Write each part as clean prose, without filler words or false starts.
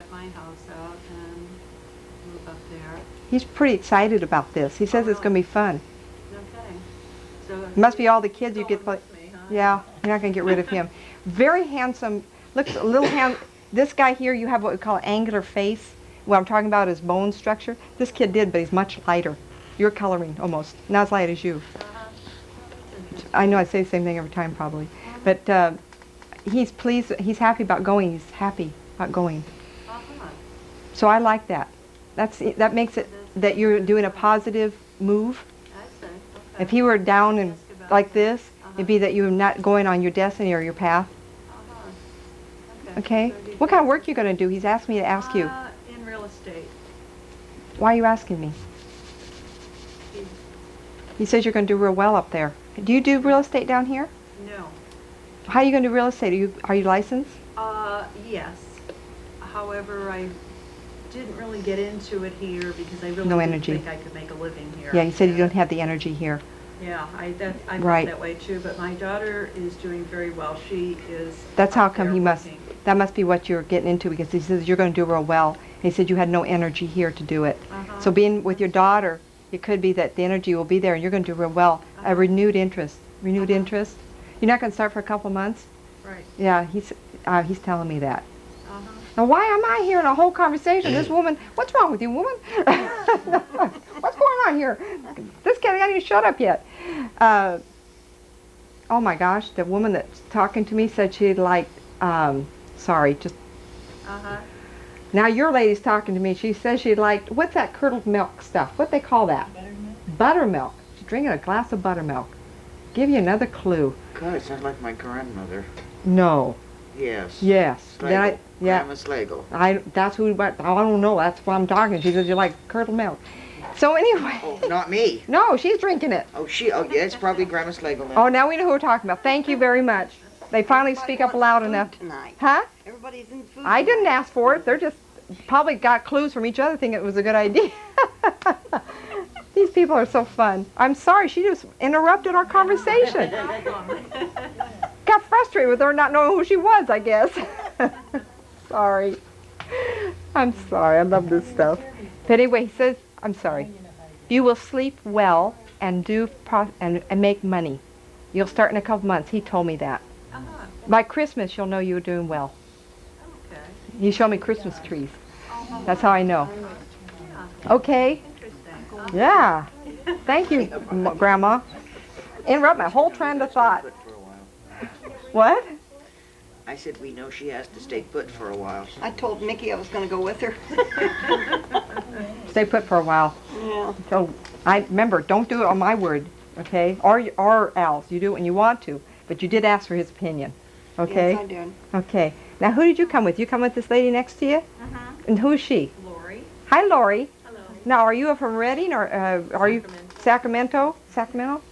my house out and move up there. He's pretty excited about this. He says it's going to be fun. Okay. So It must be all the kids you he's get. going with me, huh? Yeah, you're not going to get rid of him. Very handsome. Looks a little This guy here, you have what we call an angular face. What I'm talking about is bone structure. This kid did, but he's much lighter. You're coloring almost, not as light as you. I know I say the same thing every time probably, but he's pleased. He's happy about going. He's happy about going. So I like that. That makes it that you're doing a positive move. I see. Okay. If he were down and Ask about like that. this, it'd be that you're not going on your destiny or your path. Okay. So he What kind of does- work you going to do? He's asked me to ask you. In real estate. Why are you asking me? He- He says you're going to do real well up there. Do you do real estate down here? No. How are you going to do real estate? Are you licensed? Yes. However, I didn't really get into it here because I really No didn't energy. think I could make a living here. Yeah, you said you don't have the energy here. Yeah, I felt Right. that way too, but my daughter is doing very well. She is. That's how up come there he must. working. That must be what you're getting into because he says you're going to do real well. And he said you had no energy here to do it. Uh-huh. So being with your daughter, it could be that the energy will be there and you're going to do real well. A renewed interest. Renewed interest. You're not going to start for a couple months. Right. Yeah, he's telling me that. Uh-huh. Now why am I hearing a whole conversation? This woman, what's wrong with you, woman? What's going on here? This kid hasn't even shut up yet. Oh my gosh, the woman that's talking to me said she'd like, sorry, just, Uh-huh. now your lady's talking to me. She says she'd like, what's that curdled milk stuff? What they call that? Buttermilk. She's drinking a glass of buttermilk. Give you another clue. God, it sounds like my grandmother. No. Yes. Yes. Slagle. Yeah. Grandma Slagle. That's who, I don't know. That's why I'm talking. She says you like curdled milk. So anyway. Oh, not me. No, she's drinking it. Oh, yeah, it's probably Grandma Slagle then. Oh, now we know who we're talking about. Thank you very much. They finally speak up loud enough. Tonight. Huh? Everybody's in food. I didn't ask for it. They're just probably got clues from each other thinking it was a good idea. These people are so fun. I'm sorry, she just interrupted our conversation. Got frustrated with her not knowing who she was, I guess. Sorry. I'm sorry. I love this stuff. But anyway, he says, I'm sorry. You will sleep well and and make money. You'll start in a couple months. He told me that. Uh-huh. By Christmas, you'll know you're doing well. Okay. He showed me Christmas trees. That's how I know. Yeah. Okay. Interesting. Yeah. Thank you, Grandma. Interrupt my whole train of thought. Put for a while. What? I said we know she has to stay put for a while. I told Mickey I was going to go with her. Stay put for a while. Yeah. So I remember, don't do it on my word, okay? Or Al's. You do it when you want to, but you did ask for his opinion, okay? Yes, I did. Okay. Now, who did you come with? You come with this lady next to you? Uh-huh. And who is she? Lori. Hi, Lori. Hello. Now, are you from Redding or are you Sacramento? Sacramento?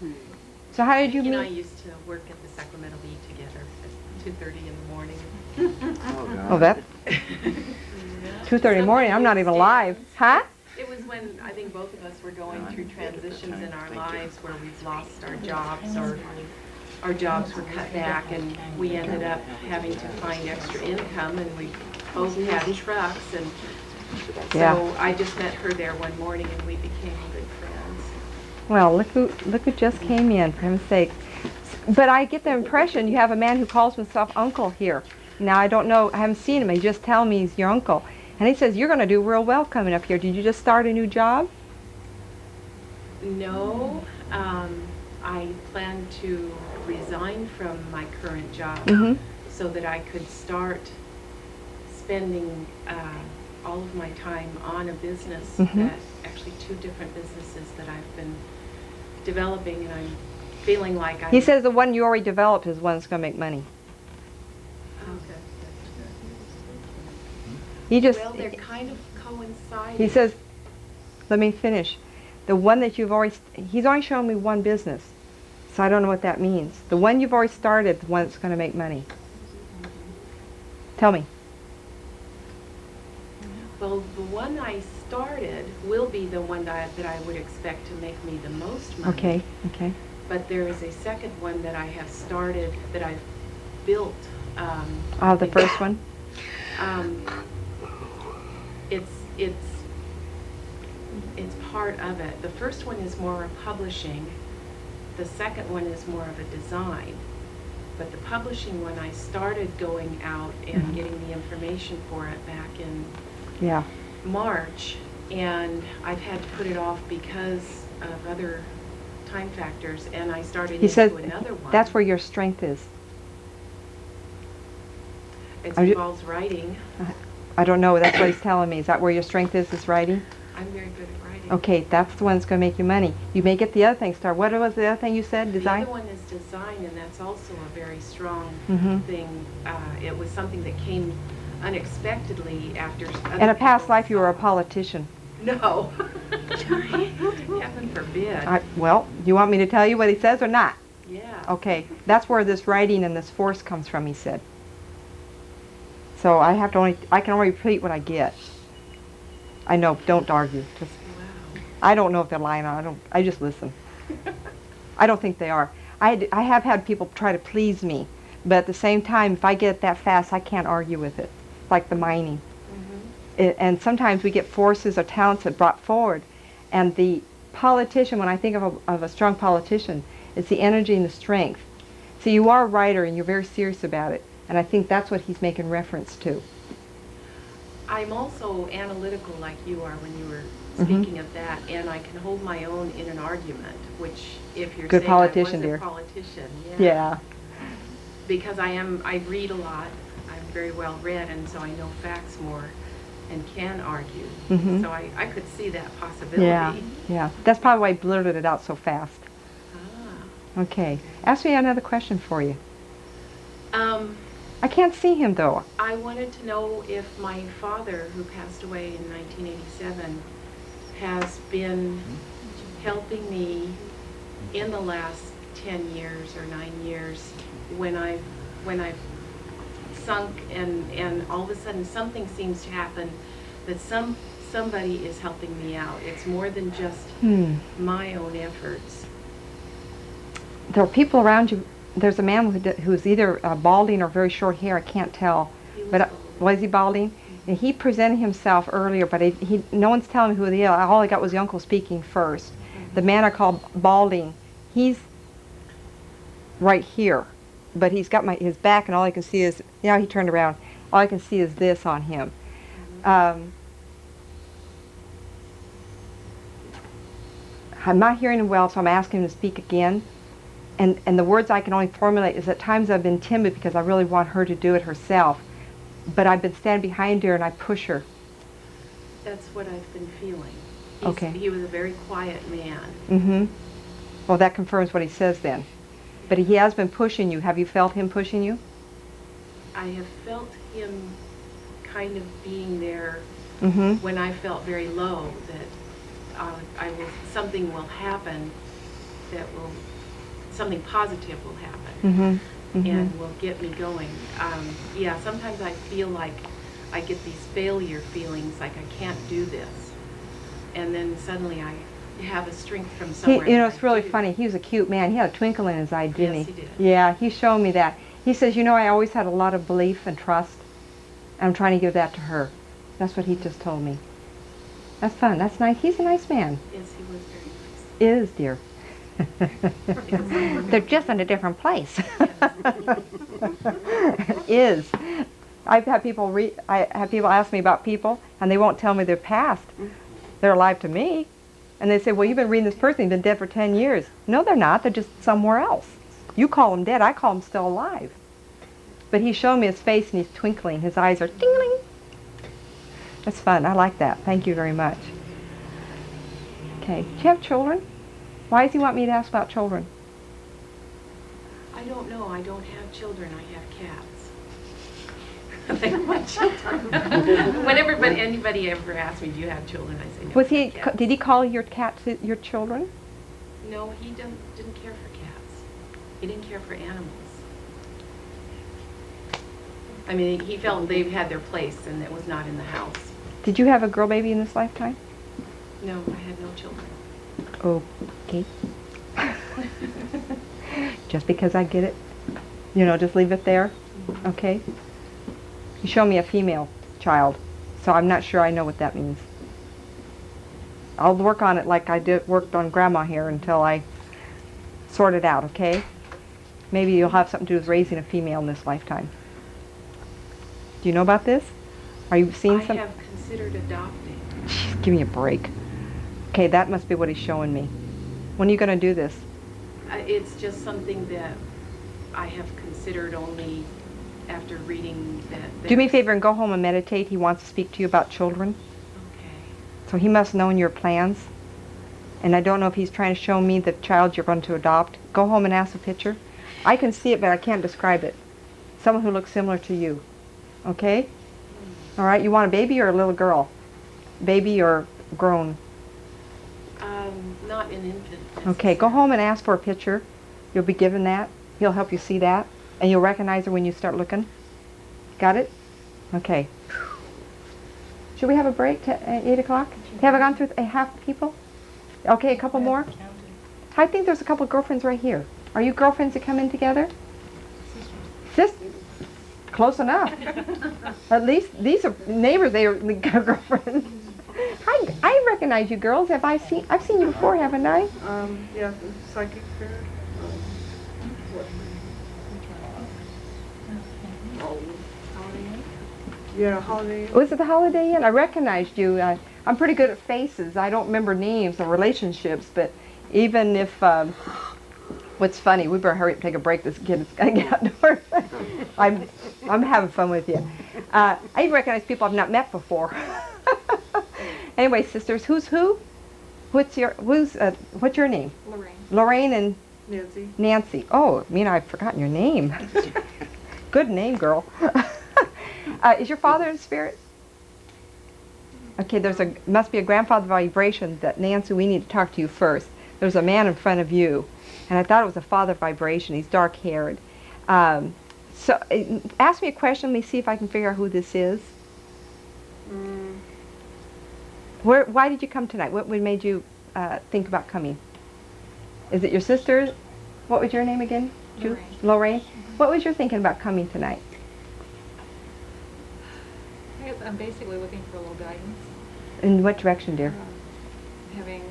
So how did you He and I meet? used to work at the Sacramento Bee together at 2:30 in the morning. Oh, God. Oh, that 2:30 in the morning. I'm not even alive. Huh? It was when I think both of us were going No, I through didn't get it at the transitions in time. our Thank you. lives where we've lost our jobs or our jobs were cut back and we ended up having to find extra income and we both had trucks and Yeah. so I just met her there one morning and we became good friends. Well, look who just came in, for heaven's sake. But I get the impression you have a man who calls himself uncle here. Now, I don't know, I haven't seen him. He just tells me he's your uncle. And he says, you're going to do real well coming up here. Did you just start a new job? No, I plan to resign from my current job Mm-hmm. so that I could start spending all of my time on a business Mhm. that, actually two different businesses that I've been developing and I'm feeling like I'm... He says the one you already developed is one that's going to make money. Okay. He just, Well, they're kind of coinciding. he says, let me finish. The one that you've already, he's only shown me one business. So I don't know what that means. The one you've already started, the one that's going to make money. Tell me. Well, the one I started will be the one that I would expect to make me the most money. Okay, okay. But there is a second one that I have started, that I've built. The first one? Um, it's part of it. The first one is more of publishing. The second one is more of a design. But the publishing one, I started going out and getting the information for it back in Yeah. March, and I've had to put it off because of other time factors, and I started He says into another one. that's where your strength is. It Are you- involves writing. I don't know. That's what he's telling me. Is that where your strength is writing? I'm very good at writing. Okay, that's the one that's going to make you money. You may get the other thing started. What was the other thing you said? Design? The other one is design, and that's also a very strong Mhm. thing. It was something that came unexpectedly after other In a past people's- life, you were a politician. No. Heaven forbid. Well, you want me to tell you what he says or not? Yeah. Okay, that's where this writing and this force comes from, he said. So I can only repeat what I get. I know, don't argue. Just, Wow. I don't know if they're lying or I just listen. I don't think they are. I have had people try to please me, but at the same time, if I get it that fast, I can't argue with it. Like the mining. And sometimes we get forces or talents that brought forward. And the politician, when I think of a strong politician, it's the energy and the strength. So you are a writer and you're very serious about it. And I think that's what he's making reference to. I'm also analytical like you are when you were Mhm. speaking of that, and I can hold my own in an argument, which if you're Good saying politician, I was dear. a politician, Yeah. Because I read a lot, I'm very well read, and so I know facts more and can argue. Mhm. So I could see that possibility. Yeah. Yeah. That's probably why I blurted it out so fast. Ah. Okay. Ask me another question for you. Um, I can't see him though. I wanted to know if my father, who passed away in 1987, has been helping me in the last 10 years or 9 years when I've sunk and all of a sudden something seems to happen that somebody is helping me out. It's more than just my own efforts. There are people around you. There's a man who's either balding or very short hair. I can't tell. He was But balding. was he balding? And he presented himself earlier, but no one's telling me who he is. All I got was the uncle speaking first. The man I call balding, he's right here, but he's got his back, and all I can see is, he turned around. All I can see is this on him. I'm not hearing him well, so I'm asking him to speak again. And the words I can only formulate is at times I've been timid because I really want her to do it herself. But I've been standing behind her and I push her. That's what I've been feeling. Okay. He was a very quiet man. Mm-hmm. Well, that confirms what he says then. But he has been pushing you. Have you felt him pushing you? I have felt him kind of being there Mm-hmm. when I felt very low, that something will happen something positive will happen. Mm-hmm. Mm-hmm. And will get me going. Sometimes I feel like I get these failure feelings, like I can't do this. And then suddenly I have a strength from somewhere. that It's I really do. funny. He was a cute man. He had a twinkle in his eye, didn't Yes, he? he did. Yeah, he showed me that. He says, I always had a lot of belief and trust. I'm trying to give that to her. That's what he just told me. That's fun. That's nice. He's a nice man. Yes, he was very nice. Is, dear. They're just in a different place. Is. I've had people ask me about people, and they won't tell me their past. They're alive to me. And they say, well, you've been reading this person, he's been dead for 10 years. No, they're not. They're just somewhere else. You call them dead. I call them still alive. But he's showing me his face, and he's twinkling. His eyes are tingling. That's fun. I like that. Thank you very much. Okay. Do you have children? Why does he want me to ask about children? I don't know. I don't have children. I have cats. They're my children. Whenever anybody ever asks me, do you have children, I say no. Was I he? have cats. Did he call your cats your children? No, he didn't care for cats. He didn't care for animals. I mean, he felt they had their place and it was not in the house. Did you have a girl baby in this lifetime? No, I had no children. Okay. Just because I get it, just leave it there. Okay. You show me a female child, So I'm not sure I know what that means. I'll work on it like I worked on Grandma here until I sort it out, okay? Maybe you'll have something to do with raising a female in this lifetime. Do you know about this? Are you seeing I some? have considered adopting. Give me a break. Okay, that must be what he's showing me. When are you going to do this? It's just something that I have considered only after reading that. Do me a favor and go home and meditate. He wants to speak to you about children. Okay. So he must know your plans. And I don't know if he's trying to show me the child you're going to adopt. Go home and ask a picture. I can see it, but I can't describe it. Someone who looks similar to you. Okay? All right, you want a baby or a little girl? Baby or grown? Not an infant. Okay, go home and ask for a picture. You'll be given that. He'll help you see that. And you'll recognize her when you start looking. Got it? Okay. Should we have a break to 8 o'clock? Have I gone through half the people? Okay, a couple more? I think there's a couple girlfriends right here. Are you girlfriends that come in together? Sisters. Close enough. At least these are neighbors. They are girlfriends. I recognize you girls. I've seen you before, haven't I? Yeah, psychic fair. Yeah, Holiday Inn. Was it the Holiday Inn? I recognized you. I'm pretty good at faces. I don't remember names or relationships, but even if, what's funny, we better hurry up and take a break. This kid is going to get outdoors. I'm having fun with you. I even recognize people I've not met before. Anyway, sisters, who's who? What's your name? Lorraine. Lorraine and Nancy. Nancy. Oh, I've forgotten your name. Good name, girl. Is your father in spirit? Okay, must be a grandfather vibration that, Nancy, we need to talk to you first. There's a man in front of you, and I thought it was a father vibration. He's dark-haired. So ask me a question. Let me see if I can figure out who this is. Why did you come tonight? What made you think about coming? Is it your sister? What was your name again? Lorraine. Lorraine. What was your thinking about coming tonight? I guess I'm basically looking for a little guidance. In what direction, dear? Having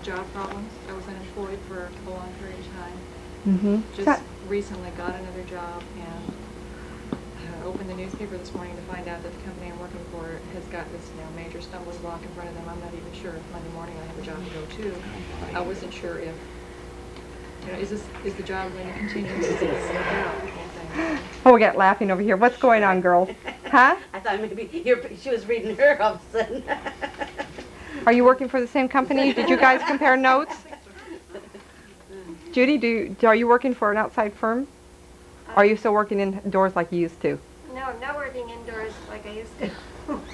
job problems. I was unemployed for a long period of time. Mm-hmm. Just recently got another job and opened the newspaper this morning to find out that the company I'm working for has got this major stumbling block in front of them. I'm not even sure if Monday morning I have a job to go to. I wasn't sure if, is the job going to continue to work out? Kind of thing. Oh, we got laughing over here. What's going on, girls? Huh? I thought maybe she was reading her all of a sudden. Are you working for the same company? Did you guys compare notes? Judy, are you working for an outside firm? Or are you still working indoors like you used to? No, not working indoors like I used to.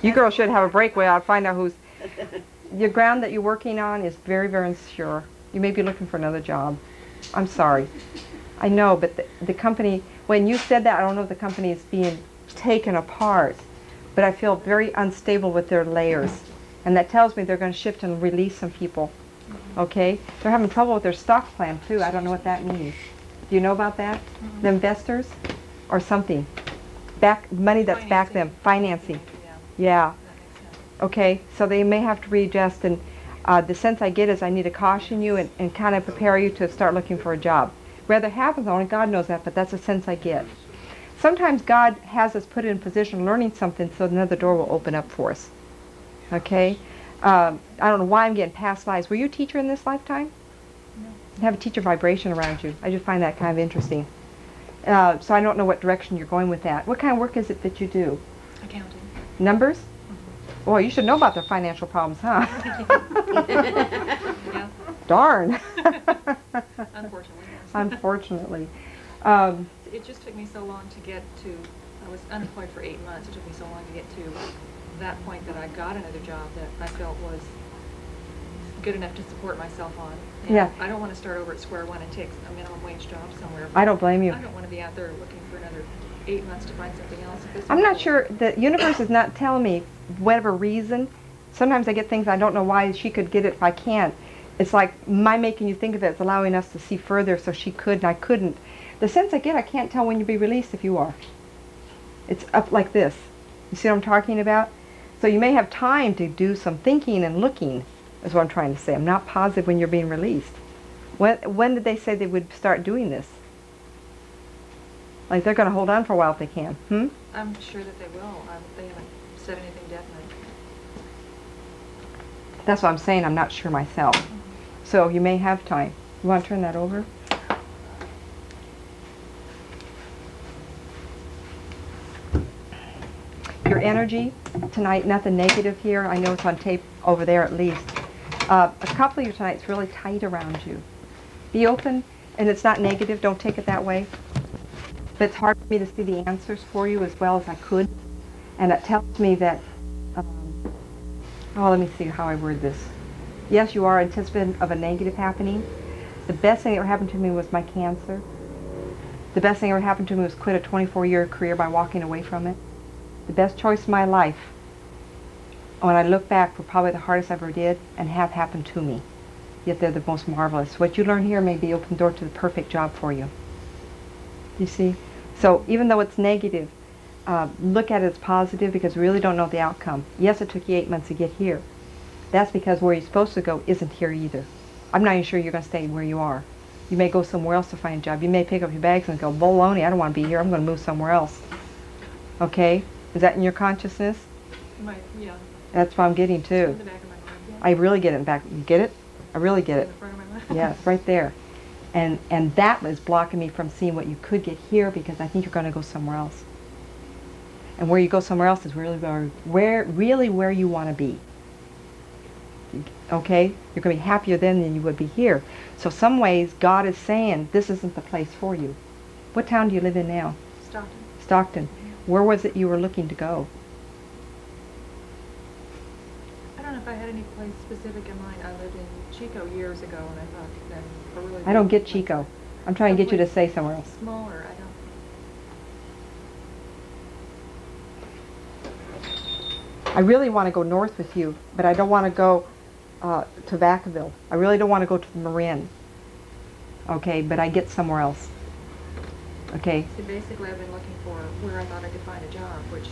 You girls should have a break where I'll find out who's... Your ground that you're working on is very, very insecure. You may be looking for another job. I'm sorry. I know, but the company... When you said that, I don't know if the company is being taken apart, but I feel very unstable with their layers. And that tells me they're going to shift and release some people. Okay? They're having trouble with their stock plan, too. I don't know what that means. Do you know about that? The investors? Or something? Money that's back them. Financing. Yeah. That makes sense. Okay, so they may have to readjust, and the sense I get is I need to caution you and kind of prepare you to start looking for a job. Whether it happens, only God knows that, but that's the sense I get. Sometimes God has us put in position learning something so another door will open up for us. Okay? I don't know why I'm getting past lives. Were you a teacher in this lifetime? No. You have a teacher vibration around you. I just find that kind of interesting. So I don't know what direction you're going with that. What kind of work is it that you do? Accounting. Numbers? Boy, you should know about their financial problems, huh? Yeah. Darn. Unfortunately, yes. Unfortunately. It just took me so long to get to, I was unemployed for 8 months. It took me so long to get to that point that I got another job that I felt was good enough to support myself on. And Yeah. I don't want to start over at square one and take a minimum wage job somewhere. I don't blame you. I don't want to be out there looking for another 8 months to find something else. If this I'm will not work. sure, the universe is not telling me whatever reason. Sometimes I get things I don't know why she could get it if I can't. It's like my making you think of it. It's allowing us to see further so she could and I couldn't. The sense I get, I can't tell when you'll be released if you are. It's up like this. You see what I'm talking about? So you may have time to do some thinking and looking, is what I'm trying to say. I'm not positive when you're being released. When did they say they would start doing this? Like they're going to hold on for a while if they can. I'm sure that they will. They haven't said anything definite. That's what I'm saying. I'm not sure myself. So you may have time. You want to turn that over? Your energy tonight, nothing negative here. I know it's on tape over there at least. A couple of you tonight's really tight around you. Be open, and it's not negative. Don't take it that way. But it's hard for me to see the answers for you as well as I could. And it tells me that, let me see how I word this. Yes, you are anticipating of a negative happening. The best thing that ever happened to me was my cancer. The best thing that ever happened to me was quit a 24-year career by walking away from it. The best choice of my life, when I look back, were probably the hardest I ever did and have happened to me. Yet they're the most marvelous. What you learn here may be open door to the perfect job for you. You see? So even though it's negative, look at it as positive because we really don't know the outcome. Yes, it took you 8 months to get here. That's because where you're supposed to go isn't here either. I'm not even sure you're going to stay where you are. You may go somewhere else to find a job. You may pick up your bags and go, baloney, I don't want to be here. I'm going to move somewhere else. Okay? Is that in your consciousness? Yeah. That's what I'm getting too. In the back of my mind. Yeah. I really get it in back. You get it? I really get In it. the front of my mind. Yes, right there. And that was blocking me from seeing what you could get here because I think you're going to go somewhere else. And where you go somewhere else is really where you want to be. Okay? You're going to be happier then than you would be here. So some ways God is saying this isn't the place for you. What town do you live in now? Stockton. Stockton. Where was it you were looking to go? I don't know if I had any place specific in mind. I lived in Chico years ago, and I thought that a really I don't big get Chico. I'm trying to get you to say somewhere else. smaller. I really want to go north with you, but I don't want to go to Vacaville. I really don't want to go to Marin. Okay, but I get somewhere else. Okay. So basically, I've been looking for where I thought I could find a job, which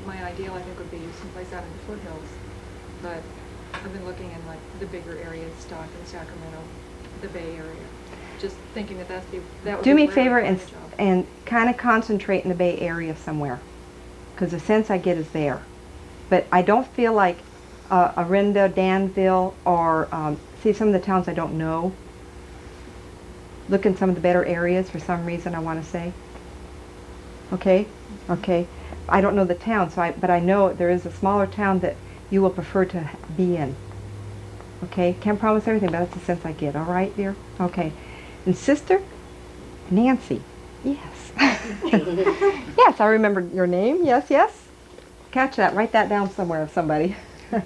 my ideal, I think, would be someplace out in the foothills. But I've been looking in like the bigger areas, Stockton, Sacramento, the Bay Area, just thinking that that would Do be me a where favor I'd and find a job. and kind of concentrate in the Bay Area somewhere, because the sense I get is there. But I don't feel like Orinda, Danville, or see some of the towns I don't know. Look in some of the better areas for some reason I want to say. Okay? Okay. I don't know the town, but I know there is a smaller town that you will prefer to be in. Okay? Can't promise everything, but that's the sense I get. All right, dear? Okay. And sister, Nancy. Yes. Yes, I remember your name. Yes, yes. Catch that. Write that down somewhere of somebody. Still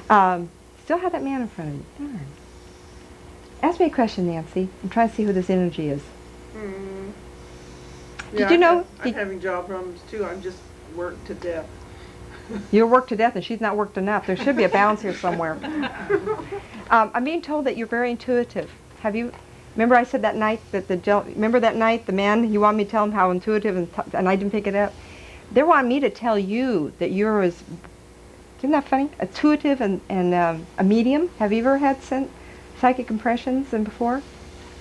have that man in front of you. Darn. Ask me a question, Nancy. I'm trying to see who this energy is. Did you know? I'm having job problems too. I'm just worked to death. You're worked to death and she's not worked enough. There should be a balance here somewhere. I'm being told that you're very intuitive. Have you, remember I said that night that remember that night the man, you want me to tell him how intuitive and I didn't pick it up? They want me to tell you that you're as, isn't that funny? Intuitive and a medium. Have you ever had psychic impressions and before?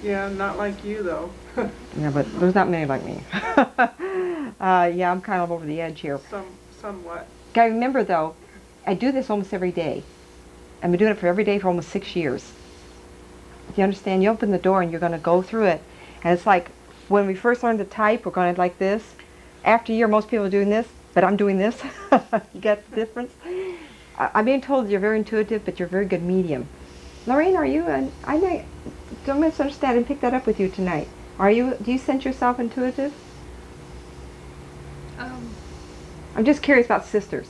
Yeah, not like you though. Yeah, but there's not many like me. Yeah, I'm kind of over the edge here. Somewhat. Gotta remember though, I do this almost every day. I've been doing it for every day for almost 6 years. If you understand, you open the door and you're going to go through it. And it's like when we first learned to type, we're going like this. After a year, most people are doing this, but I'm doing this. You get the difference? I'm being told you're very intuitive, but you're a very good medium. Lorraine, are you? Don't misunderstand. I didn't pick that up with you tonight. Are you? Do you sense yourself intuitive? I'm just curious about sisters.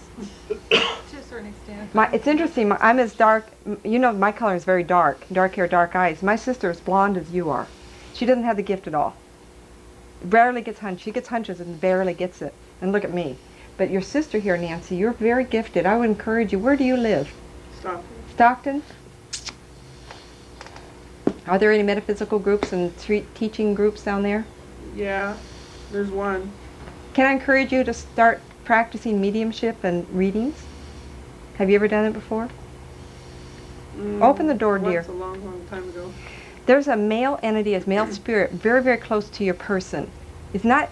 To a certain extent. It's interesting. I'm as dark. You know, my color is very dark. Dark hair, dark eyes. My sister is blonde as you are. She doesn't have the gift at all. Rarely gets hunch. She gets hunches and barely gets it. And look at me. But your sister here, Nancy, you're very gifted. I would encourage you. Where do you live? Stockton. Stockton? Are there any metaphysical groups and teaching groups down there? Yeah, there's one. Can I encourage you to start practicing mediumship and readings? Have you ever done it before? Open the door, dear. Once a long, long time ago. There's a male entity, a male spirit, very, very close to your person. It's not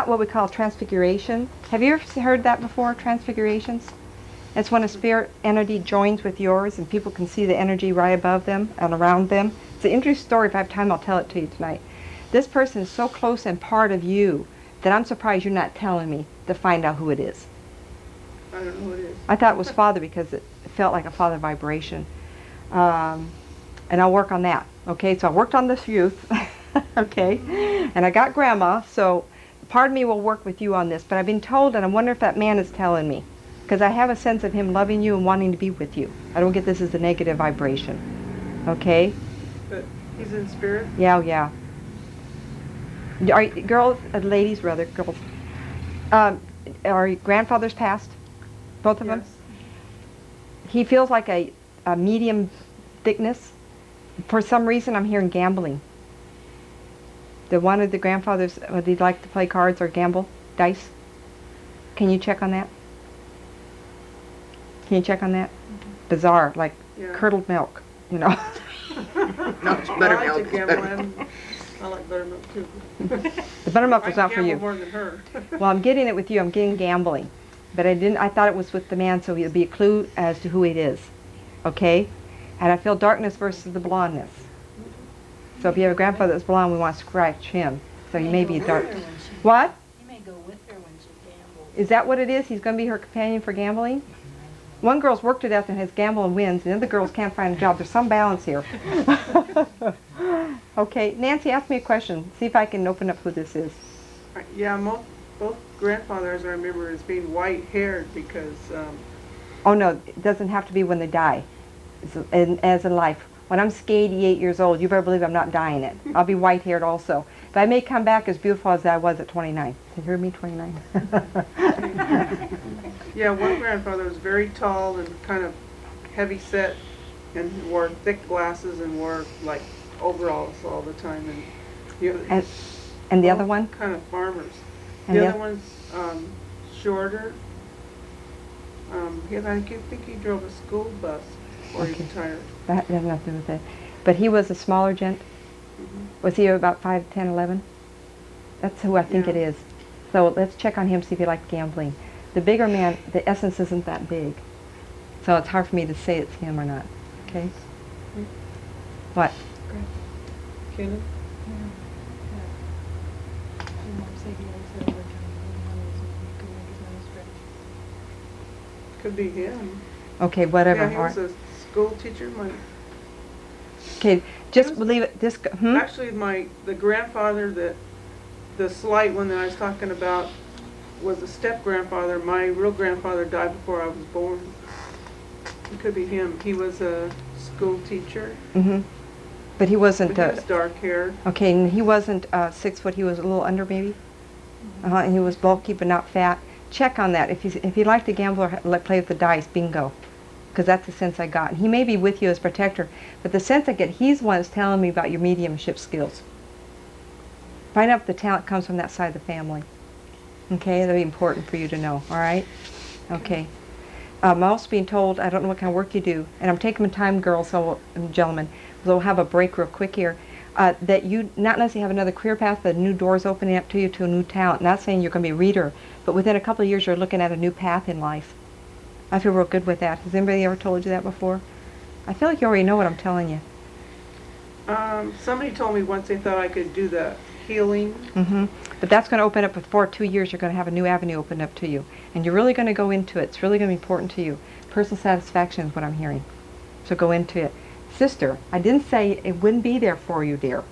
what we call transfiguration. Have you ever heard that before, transfigurations? It's when a spirit entity joins with yours and people can see the energy right above them and around them. It's an interesting story. If I have time, I'll tell it to you tonight. This person is so close and part of you that I'm surprised you're not telling me to find out who it is. I don't know what it is. I thought it was father because it felt like a father vibration. And I'll work on that. Okay, so I worked on this youth. Okay, and I got grandma, so part of me will work with you on this, but I've been told, and I wonder if that man is telling me, because I have a sense of him loving you and wanting to be with you. I don't get this as a negative vibration. Okay? But he's in spirit? Yeah, yeah. Are you, girls, ladies rather, girls, are your grandfathers passed? Both of them? Yes. He feels like a medium thickness. For some reason, I'm hearing gambling. The one of the grandfathers, would he like to play cards or gamble? Dice? Can you check on that? Can you check on that? Bizarre, like Yeah. curdled milk, you know. No, it's I like buttermilk. to gamble and I like buttermilk too. The buttermilk was I not for gamble you. more than her. Well, I'm getting it with you. I'm getting gambling. But I thought it was with the man, so it'll be a clue as to who it is. Okay? And I feel darkness versus the blondness. So if you have a grandfather that's blonde, we want to scratch him. So he may be dark. What? You may go with her when she gambles. Is that what it is? He's going to be her companion for gambling? One girl's worked to death and has gambled and wins, and the other girls can't find a job. There's some balance here. Okay, Nancy, ask me a question. See if I can open up who this is. Yeah, both grandfathers I remember as being white-haired because, Oh no, it doesn't have to be when they die. As in life. When I'm 88 years old, you better believe I'm not dying it. I'll be white-haired also. But I may come back as beautiful as I was at 29. Did you hear me, 29? yeah, one grandfather was very tall and kind of heavy-set and wore thick glasses and wore like overalls all the time. And the other, And the other one? kind of farmers. And The the other one's shorter. I think he drove a school bus before he Okay. retired. That has nothing to do with it. But he was a smaller gent? Was he about 5, 10, 11? That's who I think it Yeah. is. So let's check on him, see if he likes gambling. The bigger man, the essence isn't that big. So it's hard for me to say it's him or not. Okay? What? Kenneth? Could be him. Okay, whatever. Yeah, he all was right. a school teacher. Okay, just believe it. This. Actually, the grandfather the slight one that I was talking about was a step grandfather. My real grandfather died before I was born. It could be him. He was a school teacher. Mm-hmm. But he wasn't. But he was dark haired. Okay, and he wasn't 6 foot. He was a little under, maybe. And he was bulky but not fat. Check on that. If you like to gamble or play with the dice, bingo. Because that's the sense I got. And he may be with you as protector, but the sense I get, he's the one that's telling me about your mediumship skills. Find out if the talent comes from that side of the family. Okay, that'll be important for you to know, all right? Okay. I'm also being told, I don't know what kind of work you do, and I'm taking my time, girls, and gentlemen, we'll have a break real quick here, that you not necessarily have another career path, but new doors opening up to you to a new talent. Not saying you're going to be a reader, but within a couple of years you're looking at a new path in life. I feel real good with that. Has anybody ever told you that before? I feel like you already know what I'm telling you. Somebody told me once they thought I could do the healing. Mm-hmm. But that's going to open up before 2 years. You're going to have a new avenue open up to you. And you're really going to go into it. It's really going to be important to you. Personal satisfaction is what I'm hearing. So go into it. Sister, I didn't say it wouldn't be there for you, dear.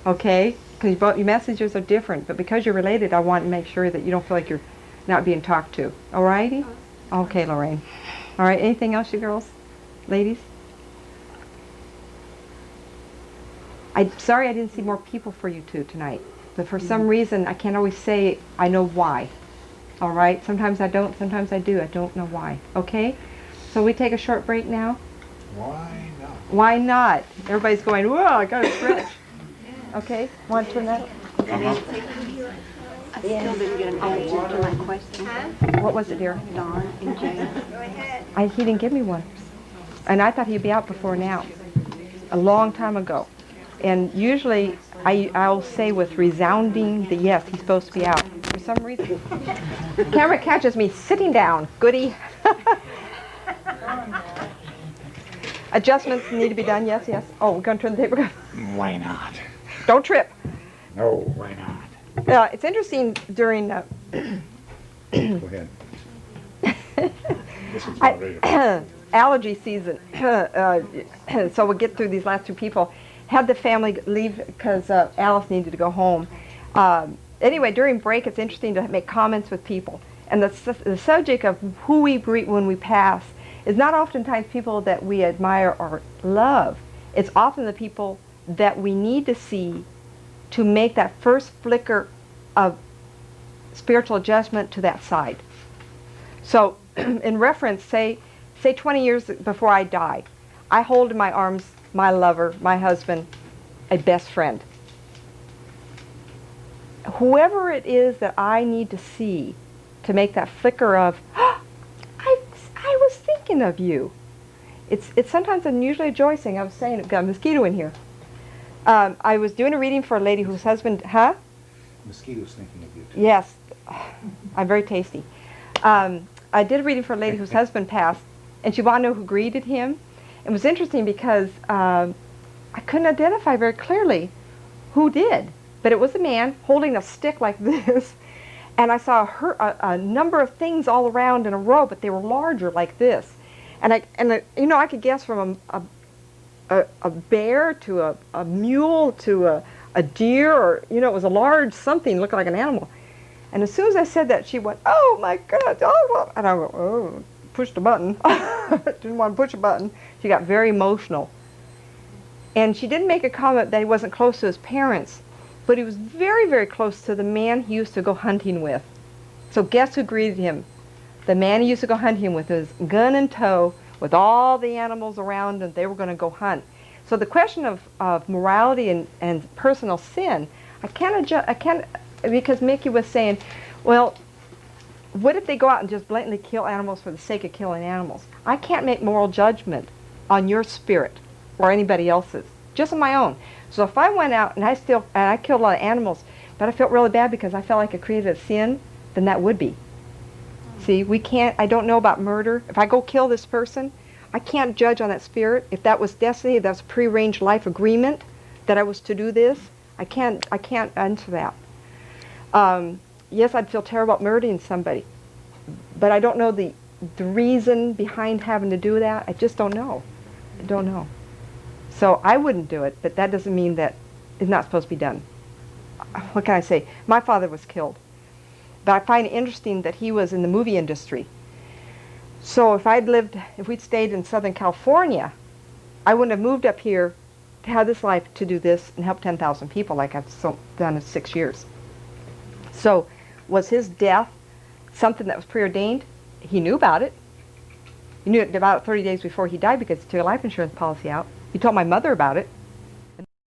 Okay? Because your messages are different. But because you're related, I want to make sure that you don't feel like you're not being talked to. All righty? Okay, Lorraine. All right, anything else, you girls? Ladies? I'm sorry I didn't see more people for you two tonight. But for some reason, I can't always say I know why. All right? Sometimes I don't, sometimes I do. I don't know why. Okay? So we take a short break now? Why not? Why not? Everybody's going, whoa, I got to stretch. Okay? Want to turn that? I still didn't get an answer to my question. What was it, dear? Don in jail. He didn't give me one. And I thought he'd be out before now, a long time ago. And usually I'll say with resounding the yes, he's supposed to be out. For some reason, camera catches me sitting down. Goody. Adjustments need to be done. Yes, yes. Oh, we're going to turn the tape. Why not? Don't trip. No, why not? It's interesting during. Go ahead. This is not ready to- Allergy season. So we'll get through these last two people. Had the family leave because Alice needed to go home. Anyway, during break, it's interesting to make comments with people. And the subject of who we greet when we pass is not oftentimes people that we admire or love. It's often the people that we need to see to make that first flicker of spiritual adjustment to that side. So in reference, say 20 years before I die, I hold in my arms my lover, my husband, a best friend. Whoever it is that I need to see to make that flicker of, oh, I was thinking of you. It's sometimes unusually rejoicing. I was saying, I've got a mosquito in here. I was doing a reading for a lady whose husband, Mosquitoes thinking of you too. Yes, I'm very tasty. I did a reading for a lady whose husband passed, and she wanted to know who greeted him. It was interesting because I couldn't identify very clearly who did, but it was a man holding a stick like this, and I saw a number of things all around in a row, but they were larger like this, and I could guess from a bear to a mule to a deer, or it was a large something looking like an animal. And as soon as I said that, she went, "Oh my God!" Oh, and I go, "Oh." Pushed a button. Didn't want to push a button. She got very emotional. And she didn't make a comment that he wasn't close to his parents, but he was very, very close to the man he used to go hunting with. So guess who greeted him? The man he used to go hunting with, his gun in tow, with all the animals around, and they were going to go hunt. So the question of morality and personal sin, I can't, because Mickey was saying, well, what if they go out and just blatantly kill animals for the sake of killing animals? I can't make moral judgment on your spirit or anybody else's, just on my own. So if I went out and I killed a lot of animals, but I felt really bad because I felt like I created a sin, then that would be. See, I don't know about murder. If I go kill this person, I can't judge on that spirit. If that was destiny, if that was a prearranged life agreement that I was to do this, I can't answer that. Yes, I'd feel terrible about murdering somebody, but I don't know the reason behind having to do that. I just don't know. I don't know. So I wouldn't do it, but that doesn't mean that it's not supposed to be done. What can I say? My father was killed, but I find it interesting that he was in the movie industry. So if we'd stayed in Southern California, I wouldn't have moved up here to have this life to do this and help 10,000 people like I've done in 6 years. So was his death something that was preordained? He knew about it. He knew it about 30 days before he died because he took a life insurance policy out. He told my mother about it.